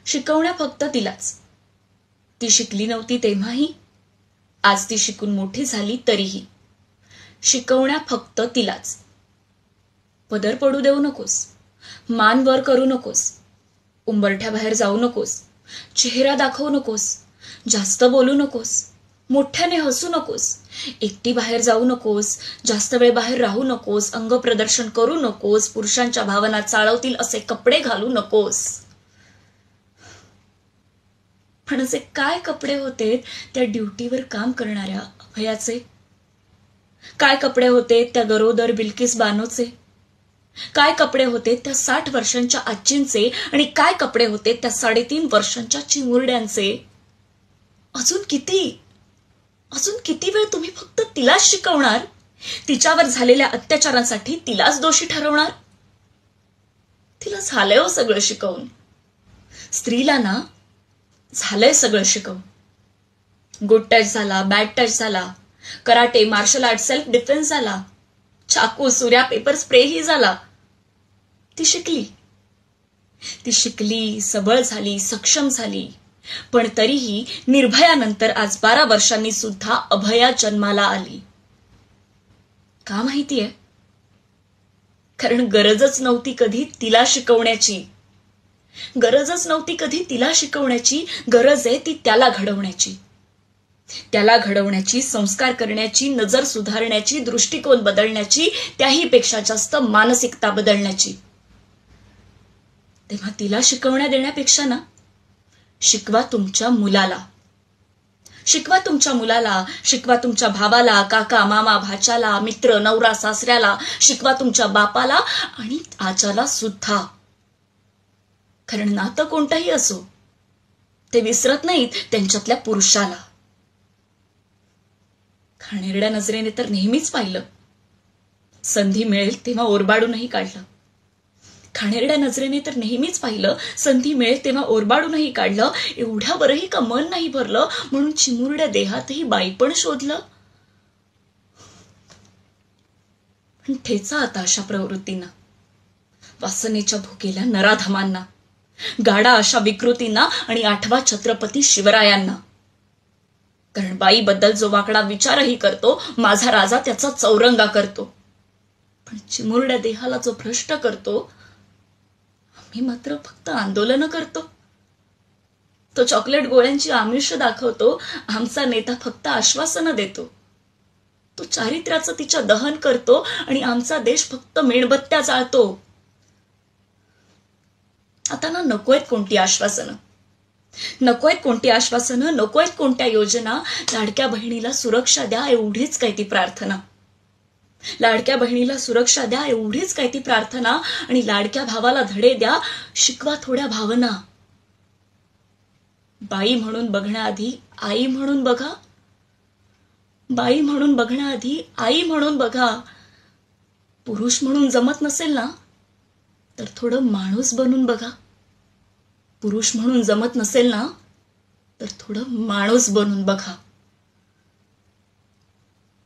शिकवण्या फक्त तिलाच. ती शिकली नव्हती तेव्हाही, आज ती शिकून मोठी झाली तरीही. शिकवण्या फक्त तिलाच. पदर पडू देऊ नकोस, मान वर करू नकोस, उंबरठ्याबाहेर जाऊ नकोस, चेहरा दाखवू नकोस, जास्त बोलू नकोस, मोठ्याने हसू नकोस, एकटी बाहेर जाऊ नकोस, जास्त वेळ बाहेर राहू नकोस, अंग प्रदर्शन करू नकोस, पुरुषांच्या भावना चाळवतील असे कपडे घालू नकोस. पण असे काय कपडे होते त्या ड्युटीवर काम करणाऱ्या अभयाचे? काय कपडे होते त्या गरोदर बिल्किस बानोचे? काय कपडे होते त्या 60 वर्षांच्या आजींचे? आणि काय कपडे होते त्या 3.5 वर्षांच्या चिमुरड्यांचे? अजून किती वेळ तुम्ही फक्त तिलाच शिकवणार? तिच्यावर झालेल्या अत्याचारांसाठी तिलाच दोषी ठरवणार? तिला झालंय हो सगळं शिकवून. स्त्रीला ना झालंय सगळं शिकवून. गुड टच झाला, बॅड टच झाला, karate, martial art, self defence झाला, चाकू, सूर्या, पेपर स्प्रेही झाला. ती शिकली, सबळ झाली, सक्षम झाली. पण तरीही निर्भयानंतर आज 12 वर्षांनी सुद्धा अभया जन्माला आली. का माहितीये? कारण गरजच नव्हती कधी तिला शिकवण्याची. गरज आहे ती त्याला घडवण्याची, संस्कार करण्याची, नजर सुधारण्याची, दृष्टिकोन बदलण्याची, त्याही पेक्षा जास्त मानसिकता बदलण्याची. तेव्हा तिला शिकवण्या देण्यापेक्षा ना, शिकवा तुमच्या मुलाला, शिकवा तुमच्या भावाला, काका, मामा, भाच्याला, मित्र, नवरा, सासऱ्याला, शिकवा तुमच्या बापाला आणि आजाला सुद्धा. कारण नातं कोणतंही असो, ते विसरत नाहीत त्यांच्यातल्या पुरुषाला. घाणेरड्या नजरेने तर नेहमीच पाहिलं, संधी मिळेल तेव्हा ओरबाडूनही काढलं. एवढ्यावरही का मन नाही भरलं म्हणून चिमुरड्या देहातही बाईपण शोधलं. पण ठेचा आता अशा प्रवृत्तींना, वासनेच्या भुकेल्या नराधमांना, गाडा अशा विकृतींना आणि आठवा छत्रपती शिवरायांना. कारण बाईबद्दल जो वाकडा विचारही करतो, माझा राजा त्याचा चौरंगा करतो. पण चिमुरड्या देहाला जो भ्रष्ट करतो, आम्ही मात्र फक्त आंदोलन करतो. तो चॉकलेट गोळ्यांची आमिष दाखवतो, आमचा नेता फक्त आश्वासनं देतो. तो चारित्र्याचं तिच्या दहन करतो आणि आमचा देश फक्त मेणबत्त्या जाळतो. आता ना नकोयत कोणती आश्वासनं, नकोयत कोणत्या योजना. लाडक्या बहिणीला सुरक्षा द्या एवढीच काय ती प्रार्थना. आणि लाडक्या भावाला धडे द्या, शिकवा थोड्या भावना. बाई म्हणून बघण्याआधी आई म्हणून बघा. पुरुष म्हणून जमत नसेल ना, तर थोडं माणूस बनून बघा.